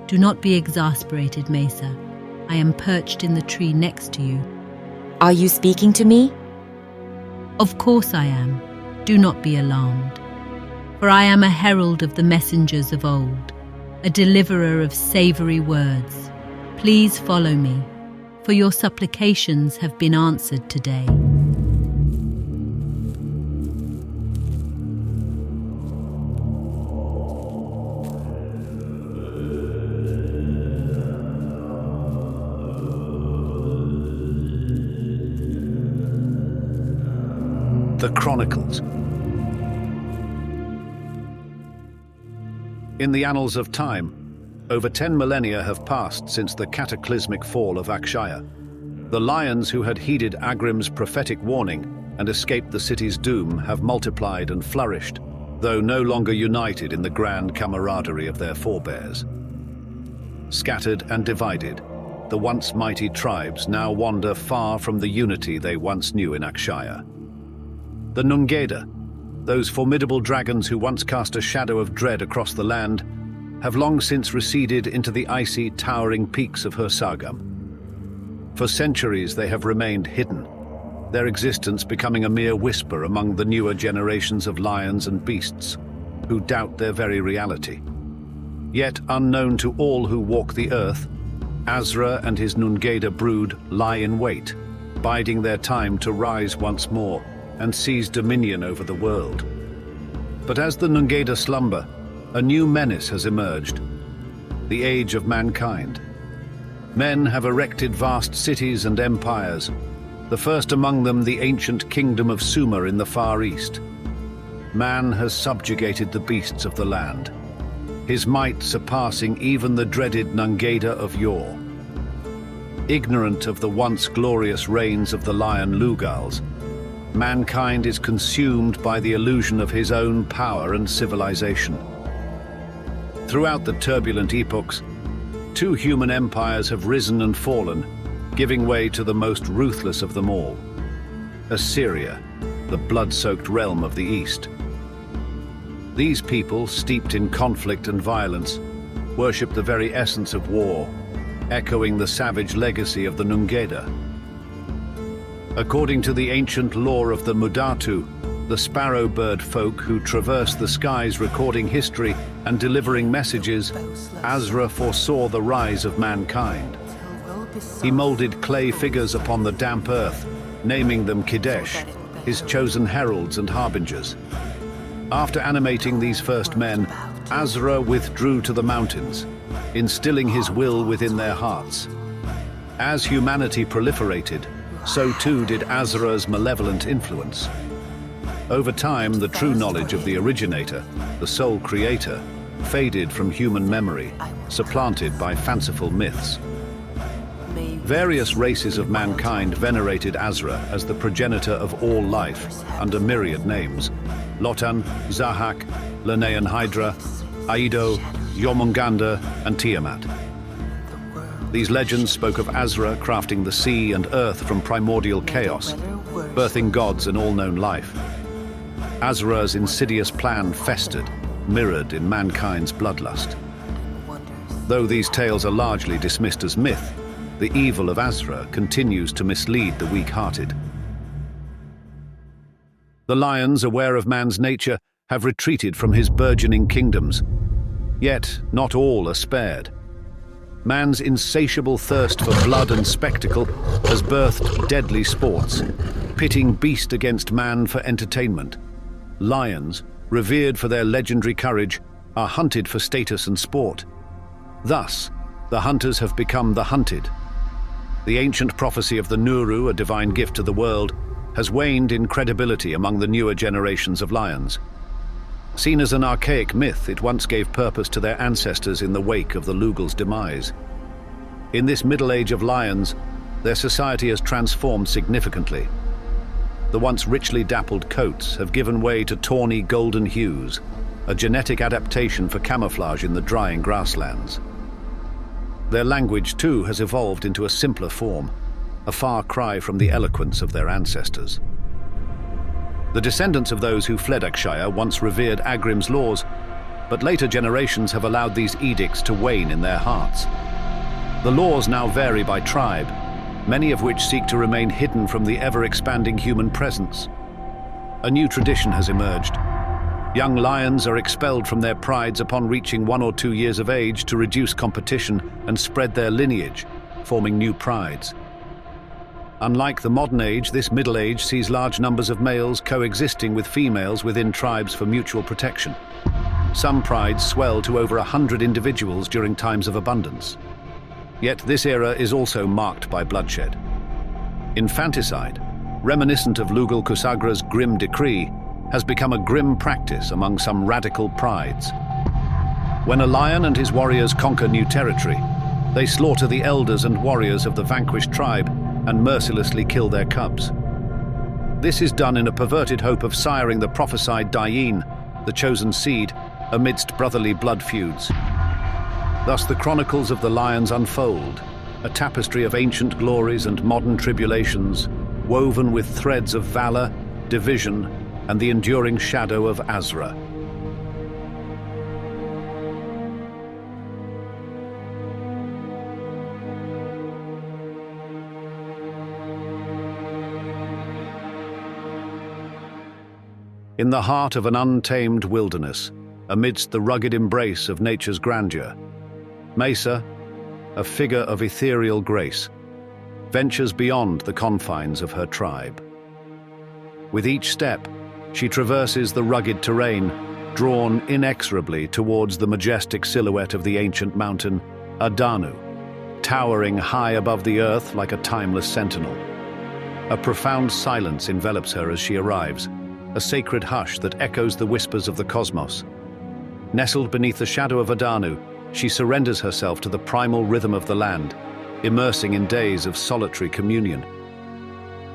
Do not be exasperated, Mesa. I am perched in the tree next to you. Are you speaking to me? Of course I am. Do not be alarmed. For I am a herald of the messengers of old, a deliverer of savory words. Please follow me, for your supplications have been answered today. The Chronicles. In the annals of time, over 10 millennia have passed since the cataclysmic fall of Akshaya. The lions who had heeded Agrim's prophetic warning and escaped the city's doom have multiplied and flourished, though no longer united in the grand camaraderie of their forebears. Scattered and divided, the once mighty tribes now wander far from the unity they once knew in Akshaya. The Nungeda, those formidable dragons who once cast a shadow of dread across the land, have long since receded into the icy, towering peaks of Hursagam. For centuries they have remained hidden, their existence becoming a mere whisper among the newer generations of lions and beasts, who doubt their very reality. Yet unknown to all who walk the earth, Azra and his Nungeda brood lie in wait, biding their time to rise once more and seize dominion over the world. But as the Nungeda slumber, a new menace has emerged, the age of mankind. Men have erected vast cities and empires, the first among them the ancient kingdom of Sumer in the Far East. Man has subjugated the beasts of the land, his might surpassing even the dreaded Nungeda of yore. Ignorant of the once glorious reigns of the lion Lugals, mankind is consumed by the illusion of his own power and civilization. Throughout the turbulent epochs, two human empires have risen and fallen, giving way to the most ruthless of them all, Assyria, the blood-soaked realm of the East. These people, steeped in conflict and violence, worship the very essence of war, echoing the savage legacy of the Nungeda. According to the ancient lore of the Mudatu, the sparrow bird folk who traverse the skies recording history and delivering messages, Azra foresaw the rise of mankind. He molded clay figures upon the damp earth, naming them Kidesh, his chosen heralds and harbingers. After animating these first men, Azra withdrew to the mountains, instilling his will within their hearts. As humanity proliferated, so too did Azra's malevolent influence. Over time, the true knowledge of the originator, the sole creator, faded from human memory, supplanted by fanciful myths. Various races of mankind venerated Azra as the progenitor of all life under myriad names: Lotan, Zahak, Lenaean Hydra, Aido, Jormungandr, and Tiamat. These legends spoke of Azra crafting the sea and earth from primordial chaos, birthing gods and all known life. Azra's insidious plan festered, mirrored in mankind's bloodlust. Though these tales are largely dismissed as myth, the evil of Azra continues to mislead the weak-hearted. The lions, aware of man's nature, have retreated from his burgeoning kingdoms. Yet not all are spared. Man's insatiable thirst for blood and spectacle has birthed deadly sports, pitting beast against man for entertainment. Lions, revered for their legendary courage, are hunted for status and sport. Thus, the hunters have become the hunted. The ancient prophecy of the Nuru, a divine gift to the world, has waned in credibility among the newer generations of lions. Seen as an archaic myth, it once gave purpose to their ancestors in the wake of the Lugal's demise. In this middle age of lions, their society has transformed significantly. The once richly dappled coats have given way to tawny golden hues, a genetic adaptation for camouflage in the drying grasslands. Their language, too, has evolved into a simpler form, a far cry from the eloquence of their ancestors. The descendants of those who fled Akshaya once revered Agrim's laws, but later generations have allowed these edicts to wane in their hearts. The laws now vary by tribe, many of which seek to remain hidden from the ever-expanding human presence. A new tradition has emerged. Young lions are expelled from their prides upon reaching 1 or 2 years of age to reduce competition and spread their lineage, forming new prides. Unlike the modern age, this middle age sees large numbers of males coexisting with females within tribes for mutual protection. Some prides swell to over 100 individuals during times of abundance. Yet this era is also marked by bloodshed. Infanticide, reminiscent of Lugal Kusagra's grim decree, has become a grim practice among some radical prides. When a lion and his warriors conquer new territory, they slaughter the elders and warriors of the vanquished tribe and mercilessly kill their cubs. This is done in a perverted hope of siring the prophesied Dayin, the chosen seed, amidst brotherly blood feuds. Thus the chronicles of the lions unfold, a tapestry of ancient glories and modern tribulations, woven with threads of valor, division, and the enduring shadow of Azra. In the heart of an untamed wilderness, amidst the rugged embrace of nature's grandeur, Mesa, a figure of ethereal grace, ventures beyond the confines of her tribe. With each step, she traverses the rugged terrain, drawn inexorably towards the majestic silhouette of the ancient mountain, Adanu, towering high above the earth like a timeless sentinel. A profound silence envelops her as she arrives, a sacred hush that echoes the whispers of the cosmos. Nestled beneath the shadow of Adanu, she surrenders herself to the primal rhythm of the land, immersing in days of solitary communion.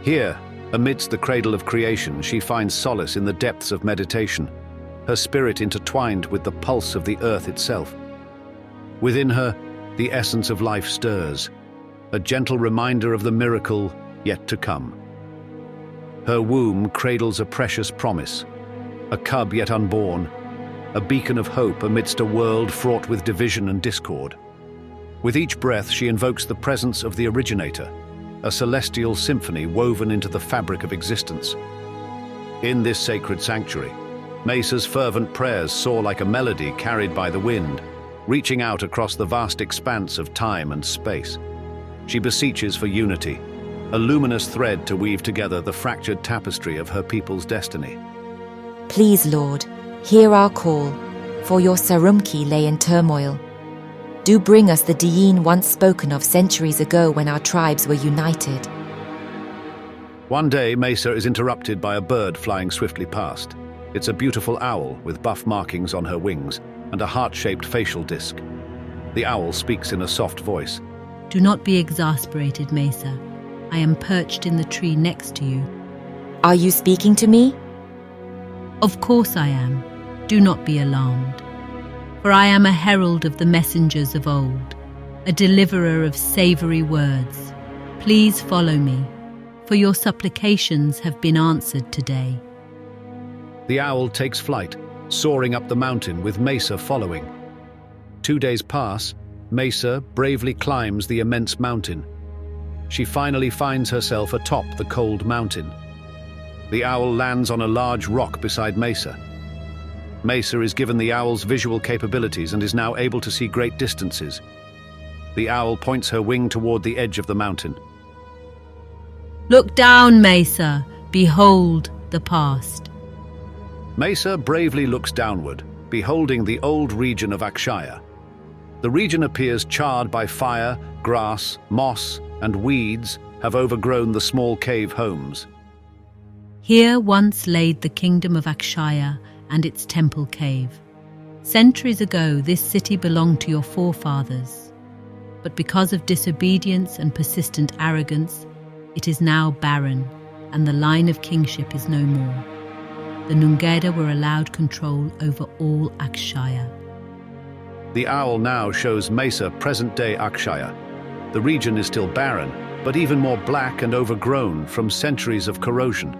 Here, amidst the cradle of creation, she finds solace in the depths of meditation, her spirit intertwined with the pulse of the earth itself. Within her, the essence of life stirs, a gentle reminder of the miracle yet to come. Her womb cradles a precious promise, a cub yet unborn, a beacon of hope amidst a world fraught with division and discord. With each breath, she invokes the presence of the originator, a celestial symphony woven into the fabric of existence. In this sacred sanctuary, Mesa's fervent prayers soar like a melody carried by the wind, reaching out across the vast expanse of time and space. She beseeches for unity, a luminous thread to weave together the fractured tapestry of her people's destiny. Please, Lord, hear our call, for your Sarumki lay in turmoil. Do bring us the Dayin once spoken of centuries ago when our tribes were united. One day, Mesa is interrupted by a bird flying swiftly past. It's a beautiful owl with buff markings on her wings and a heart-shaped facial disc. The owl speaks in a soft voice. Do not be exasperated, Mesa. I am perched in the tree next to you. Are you speaking to me? Of course I am. Do not be alarmed. For I am a herald of the messengers of old, a deliverer of savory words. Please follow me, for your supplications have been answered today. The owl takes flight, soaring up the mountain with Mesa following. 2 days pass, Mesa bravely climbs the immense mountain. She finally finds herself atop the cold mountain. The owl lands on a large rock beside Mesa. Mesa is given the owl's visual capabilities and is now able to see great distances. The owl points her wing toward the edge of the mountain. Look down, Mesa. Behold the past. Mesa bravely looks downward, beholding the old region of Akshaya. The region appears charred by fire, grass, moss, and weeds have overgrown the small cave homes. Here once laid the kingdom of Akshaya and its temple cave. Centuries ago, this city belonged to your forefathers. But because of disobedience and persistent arrogance, it is now barren, and the line of kingship is no more. The Nungeda were allowed control over all Akshaya. The owl now shows Mesa present-day Akshaya. The region is still barren, but even more black and overgrown from centuries of corrosion.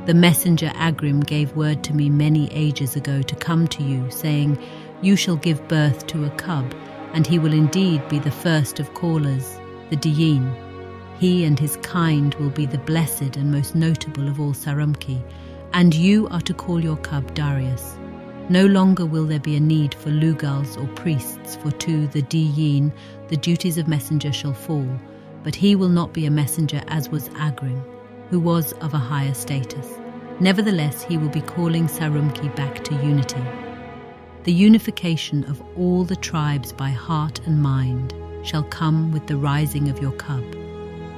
The messenger Agrim gave word to me many ages ago to come to you, saying, "You shall give birth to a cub, and he will indeed be the first of callers, the Diyeen. He and his kind will be the blessed and most notable of all Sarumki, and you are to call your cub Darius. No longer will there be a need for Lugals or priests, for to the Diyeen the duties of messenger shall fall, but he will not be a messenger as was Agrim, who was of a higher status. Nevertheless, he will be calling Sarumki back to unity. The unification of all the tribes by heart and mind shall come with the rising of your cub.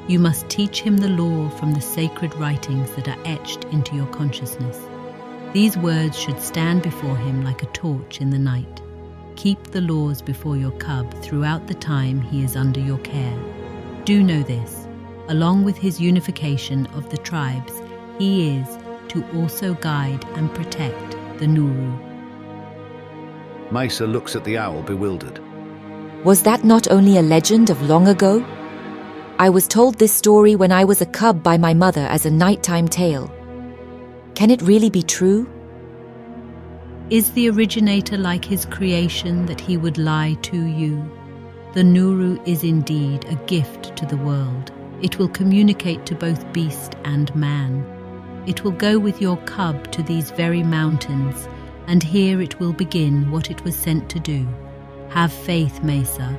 You must teach him the law from the sacred writings that are etched into your consciousness. These words should stand before him like a torch in the night. Keep the laws before your cub throughout the time he is under your care. Do know this, along with his unification of the tribes, he is to also guide and protect the Nuru." Mesa looks at the owl, bewildered. Was that not only a legend of long ago? I was told this story when I was a cub by my mother as a nighttime tale. Can it really be true? Is the originator like his creation that he would lie to you? The Nuru is indeed a gift to the world. It will communicate to both beast and man. It will go with your cub to these very mountains, and here it will begin what it was sent to do. Have faith, Mesa.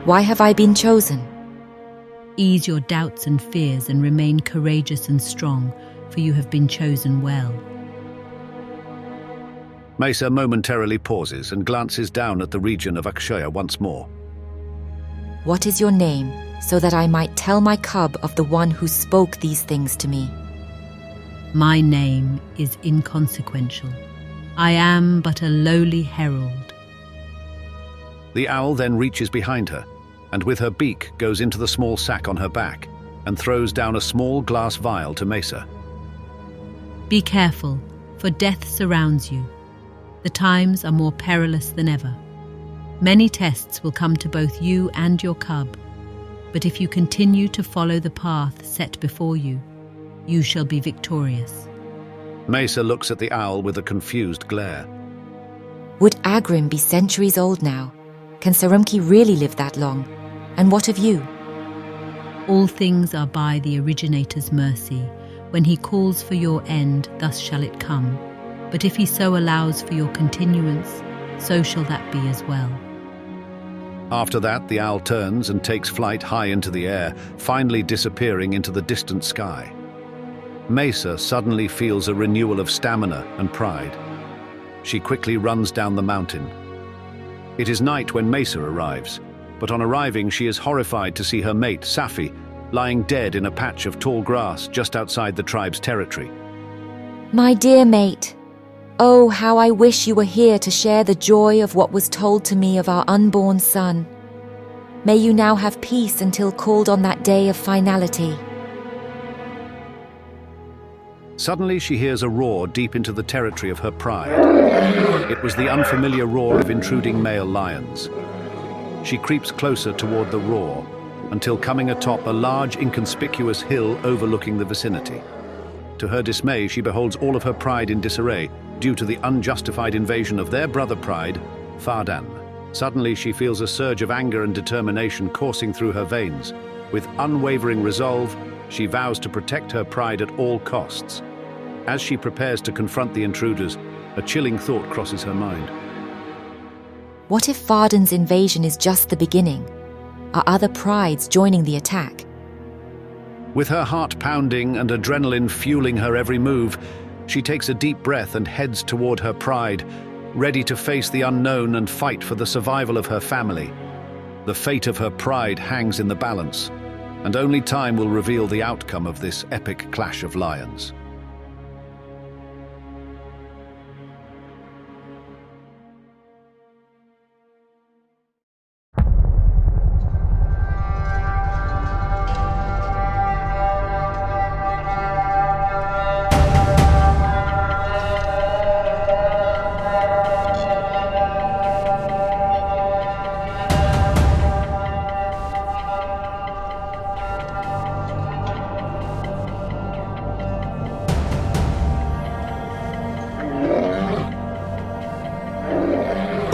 Why have I been chosen? Ease your doubts and fears and remain courageous and strong, for you have been chosen well. Mesa momentarily pauses and glances down at the region of Akshaya once more. What is your name, so that I might tell my cub of the one who spoke these things to me? My name is inconsequential. I am but a lowly herald. The owl then reaches behind her, and with her beak goes into the small sack on her back and throws down a small glass vial to Mesa. Be careful, for death surrounds you. The times are more perilous than ever. Many tests will come to both you and your cub, but if you continue to follow the path set before you, you shall be victorious. Mesa looks at the owl with a confused glare. Would Agrim be centuries old now? Can Sarumki really live that long? And what of you? All things are by the originator's mercy. When he calls for your end, thus shall it come. But if he so allows for your continuance, so shall that be as well. After that, the owl turns and takes flight high into the air, finally disappearing into the distant sky. Mesa suddenly feels a renewal of stamina and pride. She quickly runs down the mountain. It is night when Mesa arrives, but on arriving she is horrified to see her mate, Safi, lying dead in a patch of tall grass just outside the tribe's territory. My dear mate, oh, how I wish you were here to share the joy of what was told to me of our unborn son. May you now have peace until called on that day of finality. Suddenly she hears a roar deep into the territory of her pride. It was the unfamiliar roar of intruding male lions. She creeps closer toward the roar, until coming atop a large, inconspicuous hill overlooking the vicinity. To her dismay, she beholds all of her pride in disarray due to the unjustified invasion of their brother pride, Fardan. Suddenly she feels a surge of anger and determination coursing through her veins. With unwavering resolve, she vows to protect her pride at all costs. As she prepares to confront the intruders, a chilling thought crosses her mind. What if Fardan's invasion is just the beginning? Are other prides joining the attack? With her heart pounding and adrenaline fueling her every move, she takes a deep breath and heads toward her pride, ready to face the unknown and fight for the survival of her family. The fate of her pride hangs in the balance, and only time will reveal the outcome of this epic clash of lions.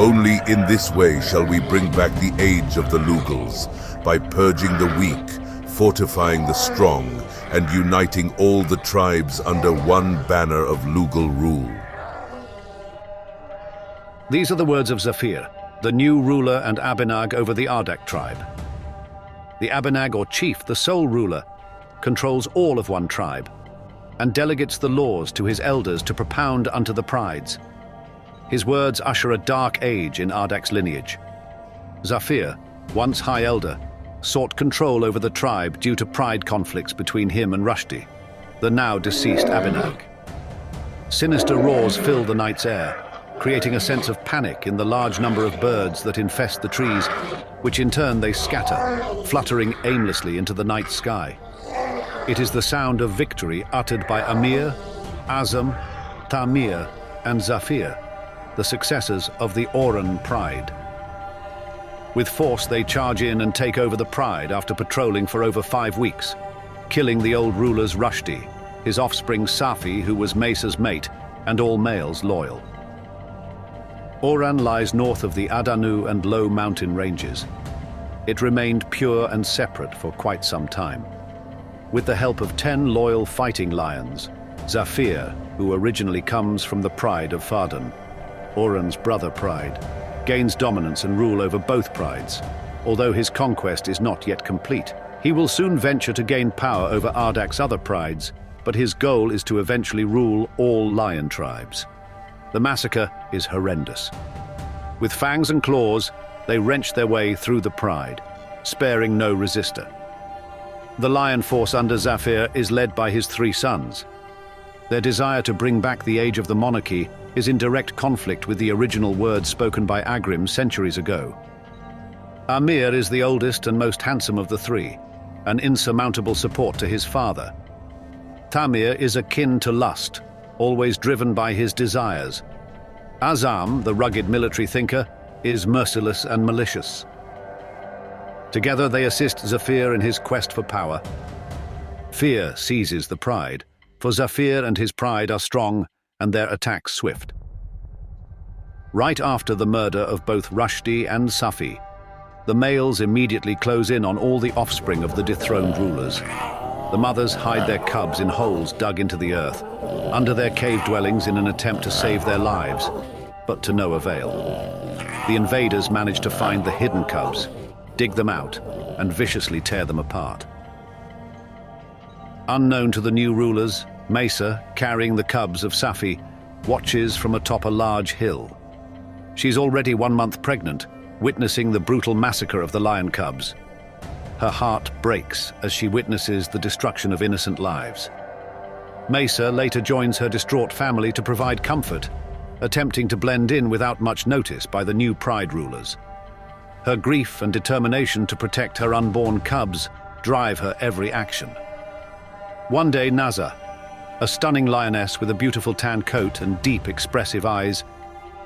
Only in this way shall we bring back the age of the Lugals, by purging the weak, fortifying the strong, and uniting all the tribes under one banner of Lugal rule. These are the words of Zafir, the new ruler and Abinag over the Ardak tribe. The Abinag, or chief, the sole ruler, controls all of one tribe, and delegates the laws to his elders to propound unto the prides. His words usher a dark age in Ardak's lineage. Zafir, once High Elder, sought control over the tribe due to pride conflicts between him and Rushdie, the now deceased Abinag. Sinister roars fill the night's air, creating a sense of panic in the large number of birds that infest the trees, which in turn they scatter, fluttering aimlessly into the night sky. It is the sound of victory uttered by Amir, Azam, Tamir, and Zafir, the successors of the Oran Pride. With force, they charge in and take over the Pride after patrolling for over 5 weeks, killing the old ruler's Rushdie, his offspring Safi, who was Mesa's mate, and all males loyal. Oran lies north of the Adanu and Low mountain ranges. It remained pure and separate for quite some time. With the help of 10 loyal fighting lions, Zafir, who originally comes from the Pride of Fardan, Oran's brother Pride, gains dominance and rule over both prides. Although his conquest is not yet complete, he will soon venture to gain power over Ardak's other prides, but his goal is to eventually rule all lion tribes. The massacre is horrendous. With fangs and claws, they wrench their way through the pride, sparing no resister. The lion force under Zafir is led by his 3 sons. Their desire to bring back the age of the monarchy is in direct conflict with the original words spoken by Agrim centuries ago. Amir is the oldest and most handsome of the 3, an insurmountable support to his father. Tamir is akin to lust, always driven by his desires. Azam, the rugged military thinker, is merciless and malicious. Together they assist Zafir in his quest for power. Fear seizes the pride, for Zafir and his pride are strong and their attacks swift. Right after the murder of both Rushdie and Safi, the males immediately close in on all the offspring of the dethroned rulers. The mothers hide their cubs in holes dug into the earth, under their cave dwellings in an attempt to save their lives, but to no avail. The invaders manage to find the hidden cubs, dig them out, and viciously tear them apart. Unknown to the new rulers, Mesa, carrying the cubs of Safi, watches from atop a large hill. She's already 1 month pregnant, witnessing the brutal massacre of the lion cubs. Her heart breaks as she witnesses the destruction of innocent lives. Mesa later joins her distraught family to provide comfort, attempting to blend in without much notice by the new pride rulers. Her grief and determination to protect her unborn cubs drive her every action. One day, Naza, a stunning lioness with a beautiful tan coat and deep, expressive eyes,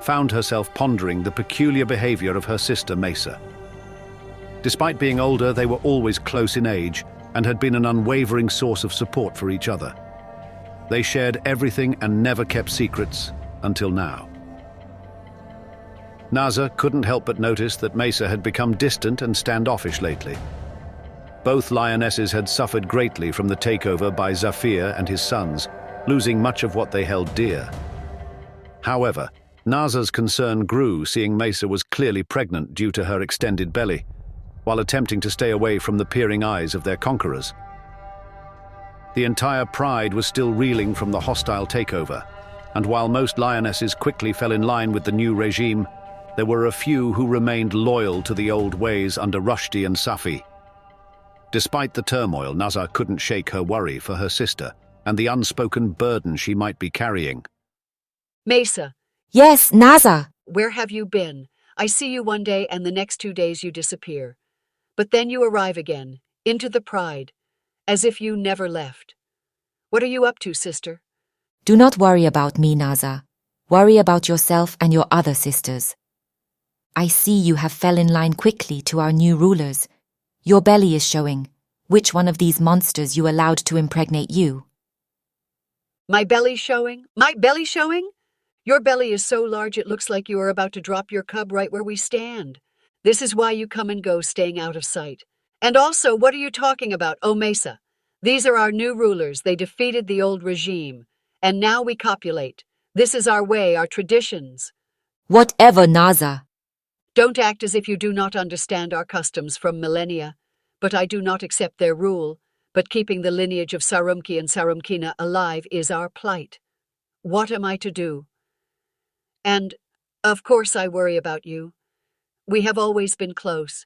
found herself pondering the peculiar behavior of her sister Mesa. Despite being older, they were always close in age and had been an unwavering source of support for each other. They shared everything and never kept secrets until now. Naza couldn't help but notice that Mesa had become distant and standoffish lately. Both lionesses had suffered greatly from the takeover by Zafir and his sons, losing much of what they held dear. However, Naza's concern grew, seeing Mesa was clearly pregnant due to her extended belly, while attempting to stay away from the peering eyes of their conquerors. The entire pride was still reeling from the hostile takeover, and while most lionesses quickly fell in line with the new regime, there were a few who remained loyal to the old ways under Rushdie and Safi. Despite the turmoil, Naza couldn't shake her worry for her sister and the unspoken burden she might be carrying. Mesa, Yes, Naza. where have you been? I see you one day and the next 2 days you disappear. But then you arrive again, into the pride, as if you never left. What are you up to, sister? Do not worry about me, Naza. Worry about yourself and your other sisters. I see you have fell in line quickly to our new rulers. Your belly is showing. Which one of these monsters you allowed to impregnate you? My belly showing? My belly showing? Your belly is so large it looks like you are about to drop your cub right where we stand. This is why you come and go, staying out of sight. And also, what are you talking about, O Mesa? These are our new rulers. They defeated the old regime. And now we copulate. This is our way, our traditions. Whatever, Naza. Don't act as if you do not understand our customs from millennia. But I do not accept their rule. But keeping the lineage of Sarumki and Sarumkina alive is our plight. What am I to do? And, of course, I worry about you. We have always been close,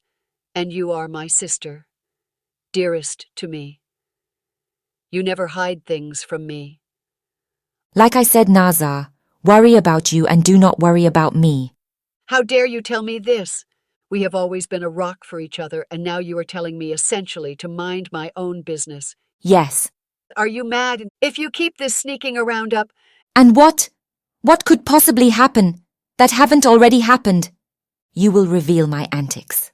and you are my sister, dearest to me. You never hide things from me. Like I said, Naza, worry about you and do not worry about me. How dare you tell me this? We have always been a rock for each other, and now you are telling me essentially to mind my own business. Yes. Are you mad? If you keep this sneaking around up, And what? What could possibly happen that haven't already happened? You will reveal my antics.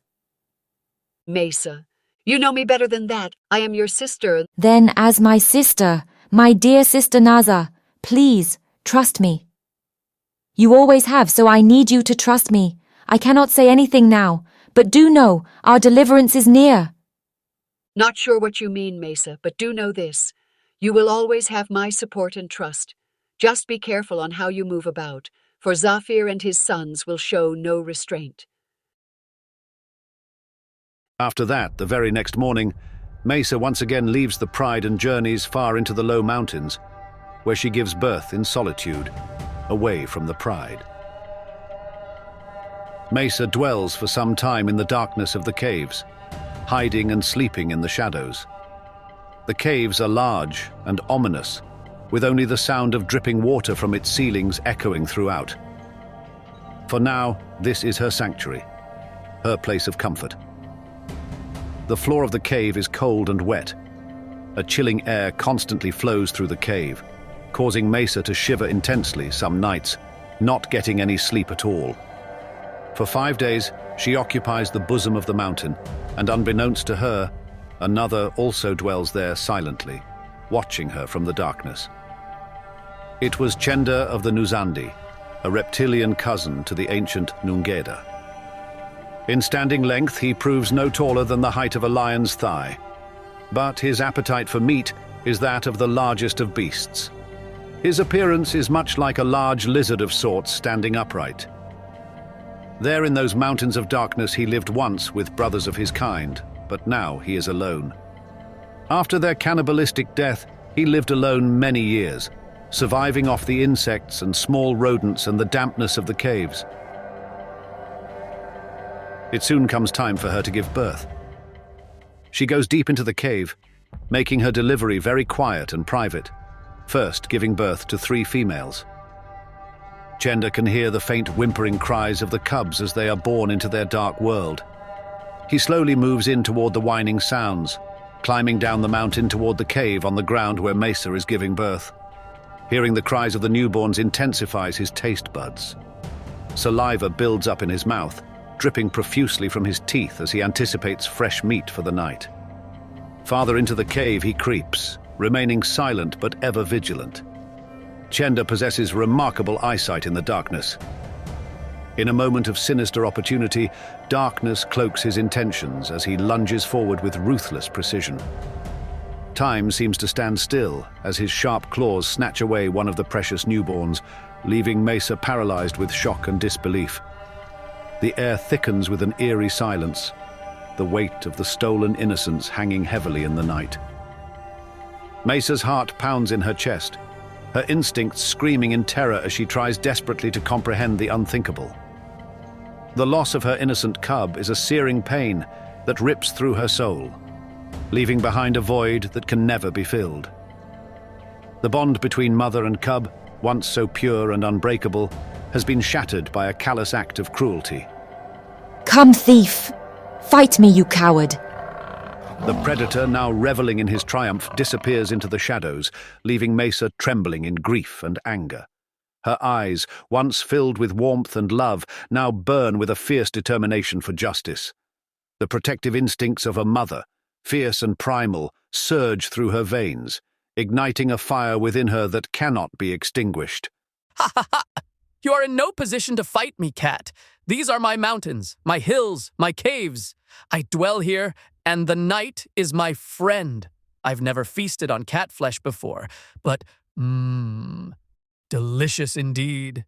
Mesa, you know me better than that. I am your sister. Then, as my sister, my dear sister Naza, please trust me. You always have, so I need you to trust me. I cannot say anything now, but do know our deliverance is near. Not sure what you mean, Mesa, but do know this. You will always have my support and trust. Just be careful on how you move about, for Zafir and his sons will show no restraint. After that, the very next morning, Mesa once again leaves the Pride and journeys far into the low mountains, where she gives birth in solitude, away from the Pride. Mesa dwells for some time in the darkness of the caves, hiding and sleeping in the shadows. The caves are large and ominous, with only the sound of dripping water from its ceilings echoing throughout. For now, this is her sanctuary, her place of comfort. The floor of the cave is cold and wet. A chilling air constantly flows through the cave, causing Mesa to shiver intensely some nights, not getting any sleep at all. For 5 days, she occupies the bosom of the mountain, and unbeknownst to her, another also dwells there silently, watching her from the darkness. It was Chenda of the Nuzandi, a reptilian cousin to the ancient Nungeda. In standing length, he proves no taller than the height of a lion's thigh, but his appetite for meat is that of the largest of beasts. His appearance is much like a large lizard of sorts standing upright. There in those mountains of darkness he lived once with brothers of his kind, but now he is alone. After their cannibalistic death, he lived alone many years, surviving off the insects and small rodents and the dampness of the caves. It soon comes time for her to give birth. She goes deep into the cave, making her delivery very quiet and private, first giving birth to 3 females. Chenda can hear the faint whimpering cries of the cubs as they are born into their dark world. He slowly moves in toward the whining sounds, climbing down the mountain toward the cave on the ground where Mesa is giving birth. Hearing the cries of the newborns intensifies his taste buds. Saliva builds up in his mouth, dripping profusely from his teeth as he anticipates fresh meat for the night. Farther into the cave he creeps, remaining silent but ever vigilant. Chenda possesses remarkable eyesight in the darkness. In a moment of sinister opportunity, darkness cloaks his intentions as he lunges forward with ruthless precision. Time seems to stand still as his sharp claws snatch away one of the precious newborns, leaving Mesa paralyzed with shock and disbelief. The air thickens with an eerie silence, the weight of the stolen innocence hanging heavily in the night. Mesa's heart pounds in her chest, her instincts screaming in terror as she tries desperately to comprehend the unthinkable. The loss of her innocent cub is a searing pain that rips through her soul, leaving behind a void that can never be filled. The bond between mother and cub, once so pure and unbreakable, has been shattered by a callous act of cruelty. Come, thief! Fight me, you coward! The predator, now reveling in his triumph, disappears into the shadows, leaving Mesa trembling in grief and anger. Her eyes, once filled with warmth and love, now burn with a fierce determination for justice. The protective instincts of a mother, fierce and primal, surge through her veins, igniting a fire within her that cannot be extinguished. Ha ha ha! You are in no position to fight me, cat. These are my mountains, my hills, my caves. I dwell here, and the night is my friend. I've never feasted on cat flesh before, but, delicious indeed.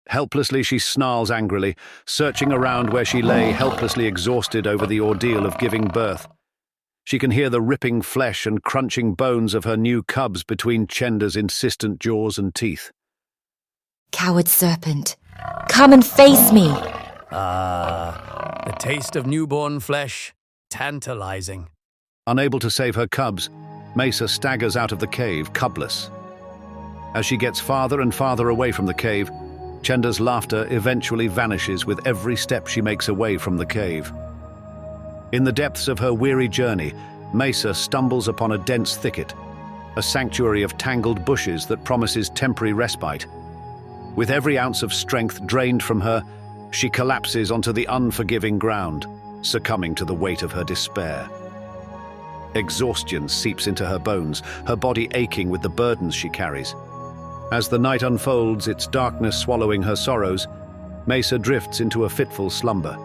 Helplessly, she snarls angrily, searching around where she lay, helplessly exhausted over the ordeal of giving birth. She can hear the ripping flesh and crunching bones of her new cubs between Chenda's insistent jaws and teeth. Coward serpent, come and face me! The taste of newborn flesh, tantalizing. Unable to save her cubs, Mesa staggers out of the cave, cubless. As she gets farther and farther away from the cave, Chenda's laughter eventually vanishes with every step she makes away from the cave. In the depths of her weary journey, Mesa stumbles upon a dense thicket, a sanctuary of tangled bushes that promises temporary respite. With every ounce of strength drained from her, she collapses onto the unforgiving ground, succumbing to the weight of her despair. Exhaustion seeps into her bones, her body aching with the burdens she carries. As the night unfolds, its darkness swallowing her sorrows, Mesa drifts into a fitful slumber.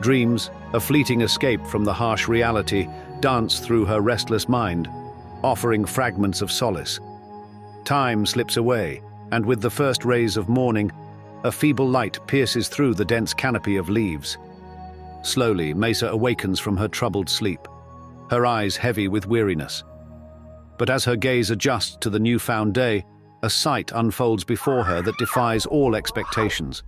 Dreams, a fleeting escape from the harsh reality, dance through her restless mind, offering fragments of solace. Time slips away, and with the first rays of morning, a feeble light pierces through the dense canopy of leaves. Slowly, Mesa awakens from her troubled sleep, her eyes heavy with weariness. But as her gaze adjusts to the newfound day, a sight unfolds before her that defies all expectations.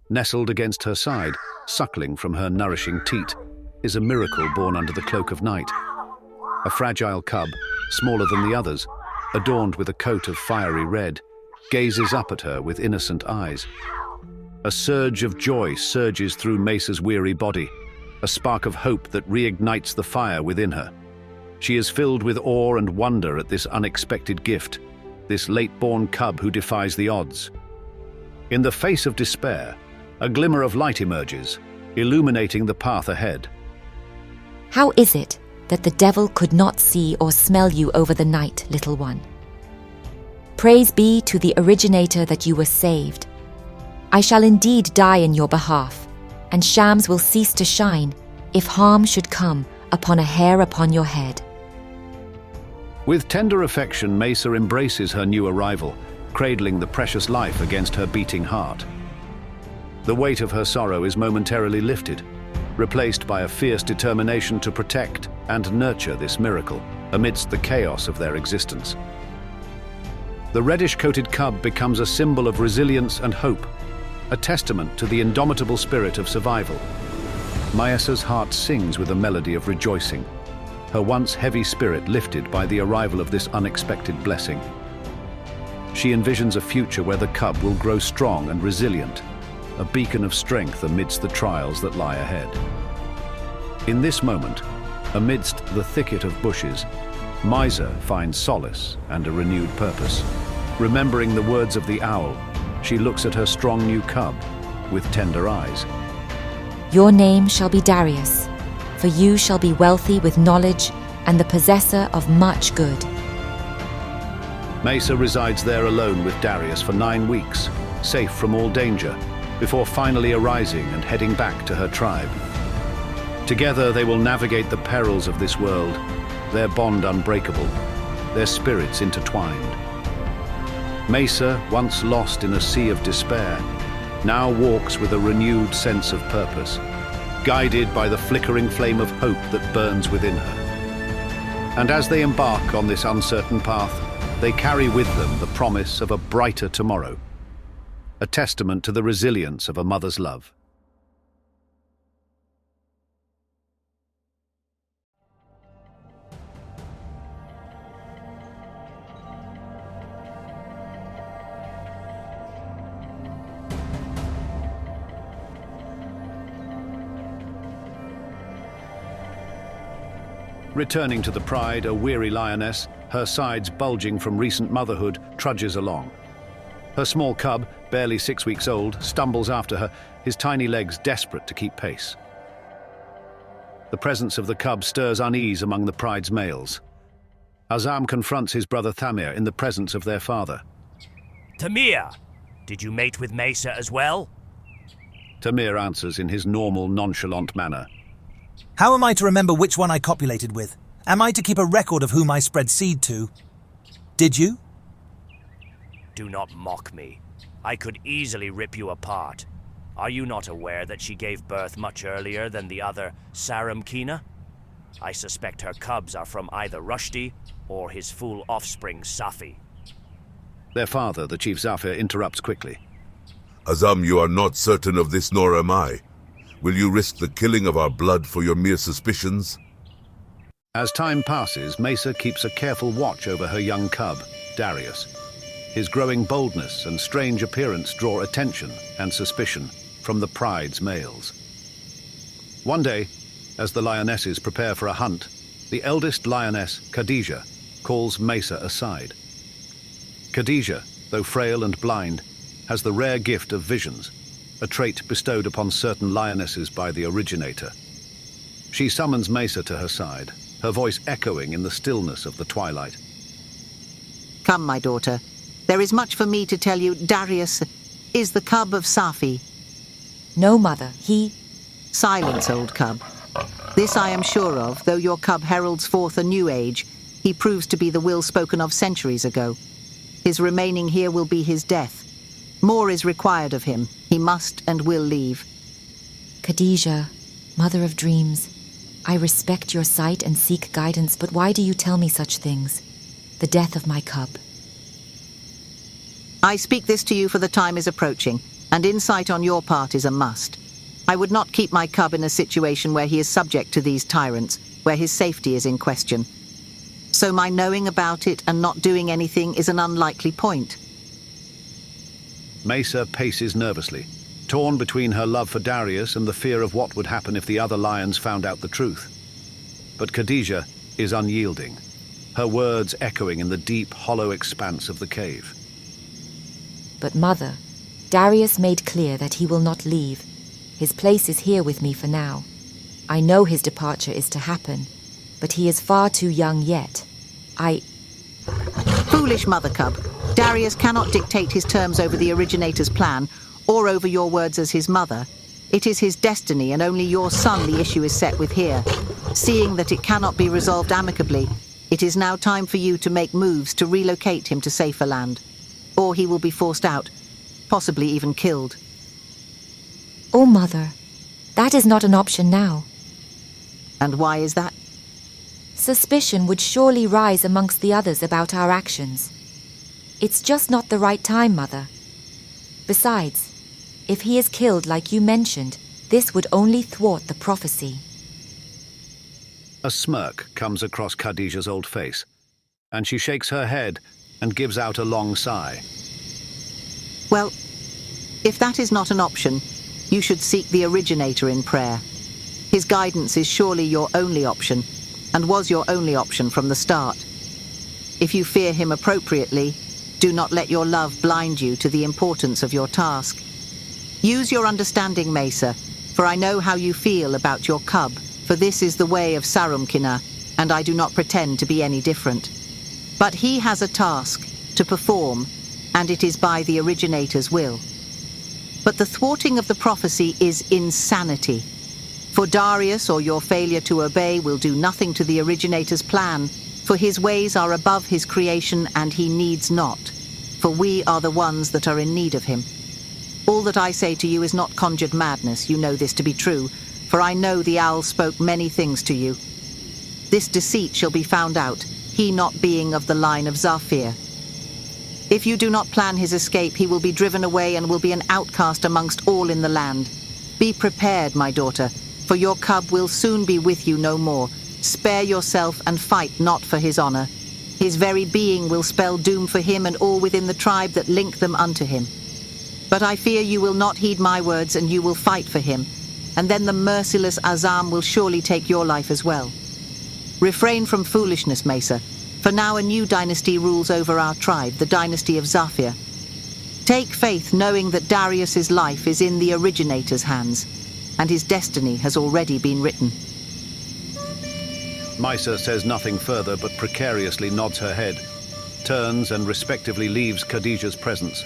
Nestled against her side, suckling from her nourishing teat, is a miracle born under the cloak of night. A fragile cub, smaller than the others, adorned with a coat of fiery red, gazes up at her with innocent eyes. A surge of joy surges through Mesa's weary body, a spark of hope that reignites the fire within her. She is filled with awe and wonder at this unexpected gift, this late-born cub who defies the odds. In the face of despair, a glimmer of light emerges, illuminating the path ahead. How is it that the devil could not see or smell you over the night, little one? Praise be to the originator that you were saved. I shall indeed die in your behalf, and shams will cease to shine if harm should come upon a hair upon your head. With tender affection, Mesa embraces her new arrival, cradling the precious life against her beating heart. The weight of her sorrow is momentarily lifted, replaced by a fierce determination to protect and nurture this miracle amidst the chaos of their existence. The reddish-coated cub becomes a symbol of resilience and hope, a testament to the indomitable spirit of survival. Mesa's heart sings with a melody of rejoicing, her once heavy spirit lifted by the arrival of this unexpected blessing. She envisions a future where the cub will grow strong and resilient, a beacon of strength amidst the trials that lie ahead. In this moment, amidst the thicket of bushes, Mesa finds solace and a renewed purpose. Remembering the words of the owl, she looks at her strong new cub with tender eyes. Your name shall be Darius, for you shall be wealthy with knowledge and the possessor of much good. Mesa resides there alone with Darius for 9 weeks, safe from all danger, before finally arising and heading back to her tribe. Together they will navigate the perils of this world, their bond unbreakable, their spirits intertwined. Mesa, once lost in a sea of despair, now walks with a renewed sense of purpose, guided by the flickering flame of hope that burns within her. And as they embark on this uncertain path, they carry with them the promise of a brighter tomorrow, a testament to the resilience of a mother's love. Returning to the pride, a weary lioness, her sides bulging from recent motherhood, trudges along. Her small cub, barely 6 weeks old, stumbles after her, his tiny legs desperate to keep pace. The presence of the cub stirs unease among the pride's males. Azam confronts his brother Thamir in the presence of their father. Tamir, Did you mate with Mesa as well? Tamir answers in his normal, nonchalant manner. How am I to remember which one I copulated with? Am I to keep a record of whom I spread seed to? Did you? Do not mock me. I could easily rip you apart. Are you not aware that she gave birth much earlier than the other Saramkina? I suspect her cubs are from either Rushdie or his fool offspring Safi. Their father, the Chief Zafir, interrupts quickly. Azam, you are not certain of this, nor am I. Will you risk the killing of our blood for your mere suspicions? As time passes, Mesa keeps a careful watch over her young cub, Darius. His growing boldness and strange appearance draw attention and suspicion from the pride's males. One day, as the lionesses prepare for a hunt, the eldest lioness, Khadija, calls Mesa aside. Khadija, though frail and blind, has the rare gift of visions, a trait bestowed upon certain lionesses by the originator. She summons Mesa to her side, her voice echoing in the stillness of the twilight. Come, my daughter. There is much for me to tell you. Darius is the cub of Safi. No, mother, he... Silence, old cub. This I am sure of, though your cub heralds forth a new age, he proves to be the will spoken of centuries ago. His remaining here will be his death. More is required of him. He must and will leave. Khadija, mother of dreams, I respect your sight and seek guidance, but why do you tell me such things? The death of my cub. I speak this to you for the time is approaching, and insight on your part is a must. I would not keep my cub in a situation where he is subject to these tyrants, where his safety is in question. So my knowing about it and not doing anything is an unlikely point. Mesa paces nervously, torn between her love for Darius and the fear of what would happen if the other lions found out the truth. But Khadija is unyielding, her words echoing in the deep, hollow expanse of the cave. But mother, Darius made clear that he will not leave. His place is here with me for now. I know his departure is to happen, but he is far too young yet. Foolish mother cub. Darius cannot dictate his terms over the originator's plan, or over your words as his mother. It is his destiny, and only your son the issue is set with here. Seeing that it cannot be resolved amicably, it is now time for you to make moves to relocate him to safer land. Or he will be forced out, possibly even killed. Oh, mother, that is not an option now. And why is that? Suspicion would surely rise amongst the others about our actions. It's just not the right time, mother. Besides, if he is killed like you mentioned, this would only thwart the prophecy. A smirk comes across Khadija's old face, and she shakes her head and gives out a long sigh. Well, if that is not an option, you should seek the originator in prayer. His guidance is surely your only option, and was your only option from the start. If you fear him appropriately, do not let your love blind you to the importance of your task. Use your understanding, Mesa, for I know how you feel about your cub, for this is the way of Sarumkina, and I do not pretend to be any different. But he has a task to perform, and it is by the originator's will. But the thwarting of the prophecy is insanity. For Darius or your failure to obey will do nothing to the originator's plan, for his ways are above his creation and he needs not, for we are the ones that are in need of him. All that I say to you is not conjured madness, you know this to be true, for I know the owl spoke many things to you. This deceit shall be found out, he not being of the line of Zafir. If you do not plan his escape, he will be driven away and will be an outcast amongst all in the land. Be prepared, my daughter, for your cub will soon be with you no more. Spare yourself and fight not for his honor. His very being will spell doom for him and all within the tribe that link them unto him. But I fear you will not heed my words and you will fight for him, and then the merciless Azam will surely take your life as well. Refrain from foolishness, Mesa, for now a new dynasty rules over our tribe, the dynasty of Zafir. Take faith knowing that Darius's life is in the originator's hands, and his destiny has already been written. Mesa says nothing further but precariously nods her head, turns and respectively leaves Khadija's presence.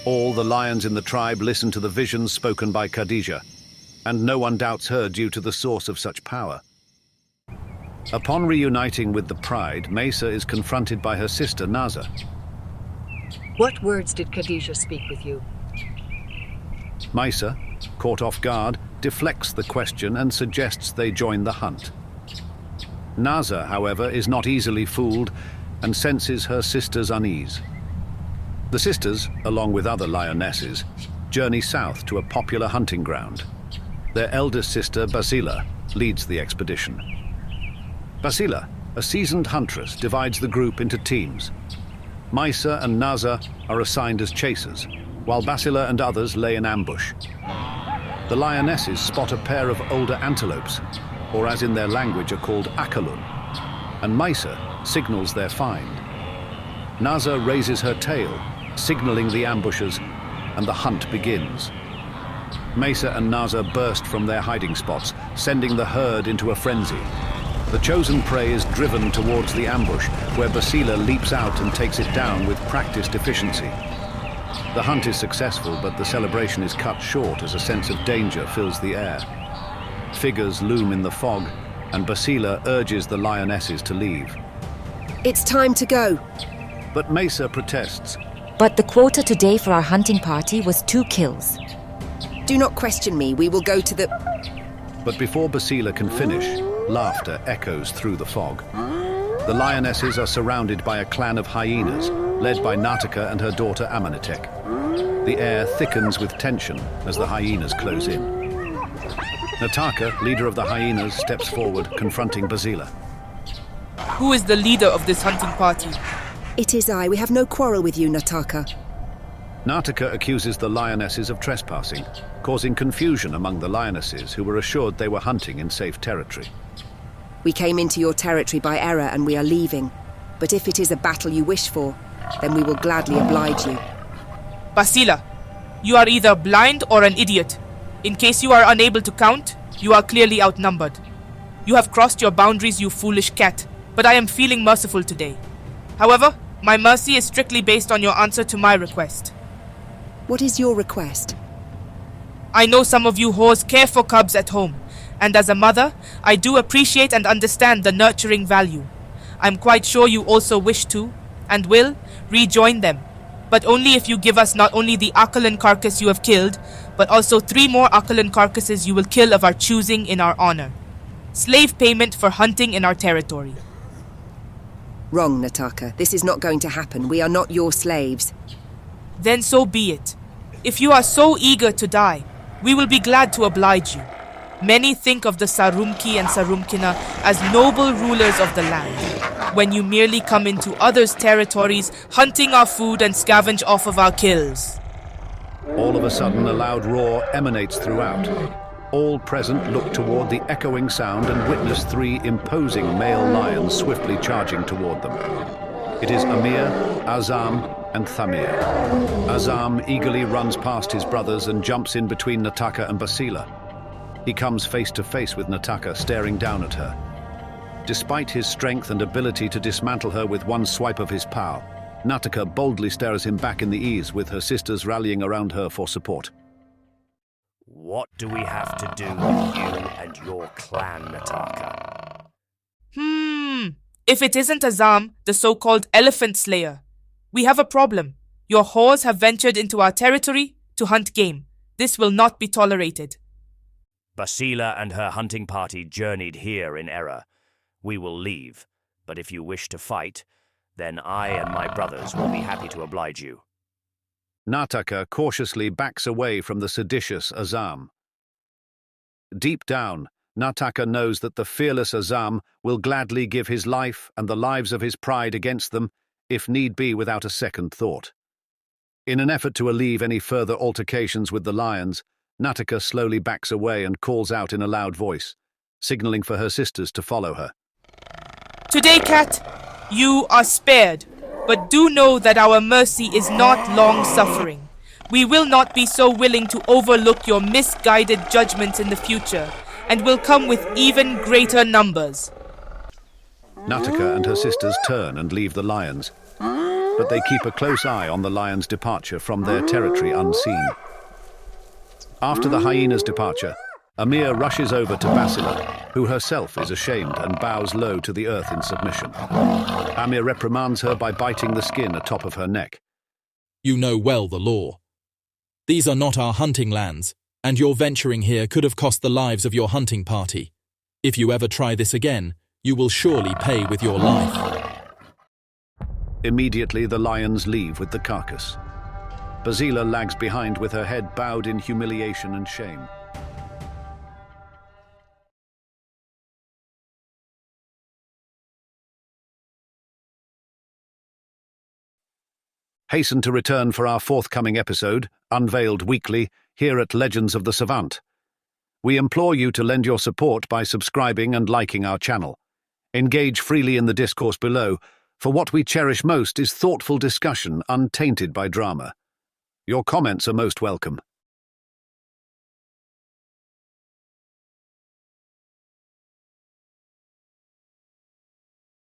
All the lions in the tribe listen to the visions spoken by Khadija, and no one doubts her due to the source of such power. Upon reuniting with the pride, Mesa is confronted by her sister Naza. What words did Khadija speak with you? Mesa, caught off guard, deflects the question and suggests they join the hunt. Naza, however, is not easily fooled and senses her sister's unease. The sisters, along with other lionesses, journey south to a popular hunting ground. Their eldest sister, Basila, leads the expedition. Basila, a seasoned huntress, divides the group into teams. Mesa and Naza are assigned as chasers, while Basila and others lay in ambush. The lionesses spot a pair of older antelopes, or as in their language are called akalun, and Mesa signals their find. Naza raises her tail, signaling the ambushers, and the hunt begins. Mesa and Naza burst from their hiding spots, sending the herd into a frenzy. The chosen prey is driven towards the ambush, where Basila leaps out and takes it down with practiced efficiency. The hunt is successful, but the celebration is cut short as a sense of danger fills the air. Figures loom in the fog, and Basila urges the lionesses to leave. It's time to go. But Mesa protests. But the quota today for our hunting party was 2 kills. Do not question me. We will go to the... But before Basila can finish, laughter echoes through the fog. The lionesses are surrounded by a clan of hyenas, led by Nataka and her daughter Amanitek. The air thickens with tension as the hyenas close in. Nataka, leader of the hyenas, steps forward, confronting Basila. Who is the leader of this hunting party? It is I. We have no quarrel with you, Nataka. Nataka accuses the lionesses of trespassing, causing confusion among the lionesses who were assured they were hunting in safe territory. We came into your territory by error and we are leaving. But if it is a battle you wish for, then we will gladly oblige you. Basila, you are either blind or an idiot. In case you are unable to count, you are clearly outnumbered. You have crossed your boundaries, you foolish cat, but I am feeling merciful today. However, my mercy is strictly based on your answer to my request. What is your request? I know some of you whores care for cubs at home, and as a mother, I do appreciate and understand the nurturing value. I'm quite sure you also wish to, and will, rejoin them, but only if you give us not only the Akalan carcass you have killed, but also 3 more Akalan carcasses you will kill of our choosing in our honor. Slave payment for hunting in our territory. Wrong, Nataka. This is not going to happen. We are not your slaves. Then so be it. If you are so eager to die, we will be glad to oblige you. Many think of the Sarumki and Sarumkina as noble rulers of the land, when you merely come into others' territories, hunting our food and scavenge off of our kills. All of a sudden, a loud roar emanates throughout. All present look toward the echoing sound and witness 3 imposing male lions swiftly charging toward them. It is Amir, Azam, and Thamir. Azam eagerly runs past his brothers and jumps in between Nataka and Basila. He comes face to face with Nataka, staring down at her. Despite his strength and ability to dismantle her with one swipe of his pow, Nataka boldly stares him back in the ears, with her sisters rallying around her for support. What do we have to do with you and your clan, Nataka? If it isn't Azam, the so-called elephant slayer, we have a problem. Your whores have ventured into our territory to hunt game. This will not be tolerated. Basila and her hunting party journeyed here in error. We will leave, but if you wish to fight, then I and my brothers will be happy to oblige you. Nataka cautiously backs away from the seditious Azam. Deep down, Nataka knows that the fearless Azam will gladly give his life and the lives of his pride against them, if need be, without a second thought. In an effort to alleviate any further altercations with the lions, Nataka slowly backs away and calls out in a loud voice, signaling for her sisters to follow her. Today, Cat, you are spared, but do know that our mercy is not long-suffering. We will not be so willing to overlook your misguided judgments in the future, and will come with even greater numbers. Nataka and her sisters turn and leave the lions. but they keep a close eye on the lion's departure from their territory unseen. After the hyena's departure, Amir rushes over to Basila, who herself is ashamed and bows low to the earth in submission. Amir reprimands her by biting the skin atop of her neck. You know well the law. These are not our hunting lands, and your venturing here could have cost the lives of your hunting party. If you ever try this again, you will surely pay with your life. Immediately the lions leave with the carcass. Basila lags behind with her head bowed in humiliation and shame. Hasten to return for our forthcoming episode, unveiled weekly, here at Legends of the Savant. We implore you to lend your support by subscribing and liking our channel. Engage freely in the discourse below, for what we cherish most is thoughtful discussion untainted by drama. Your comments are most welcome.